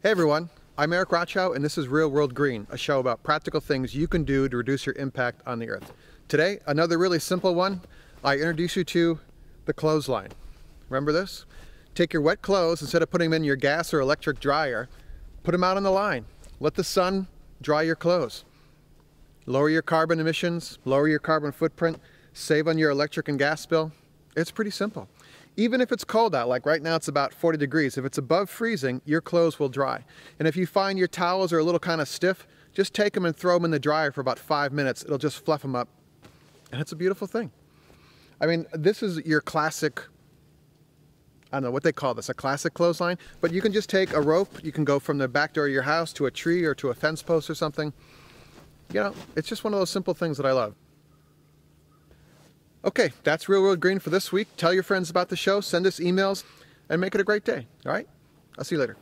Hey everyone, I'm Eric Rochow and this is Real World Green, a show about practical things you can do to reduce your impact on the earth. Today, another really simple one. I introduce you to the clothesline. Remember this? Take your wet clothes, instead of putting them in your gas or electric dryer, put them out on the line. Let the sun dry your clothes. Lower your carbon emissions, lower your carbon footprint, save on your electric and gas bill. It's pretty simple. Even if it's cold out, like right now it's about 40 degrees, if it's above freezing, your clothes will dry. And if you find your towels are a little kind of stiff, just take them and throw them in the dryer for about 5 minutes. It'll just fluff them up. And it's a beautiful thing. I mean, this is your classic, I don't know what they call this, a classic clothesline, but you can just take a rope, you can go from the back door of your house to a tree or to a fence post or something. You know, it's just one of those simple things that I love. Okay, that's Real World Green for this week. Tell your friends about the show, send us emails, and make it a great day, all right? I'll see you later.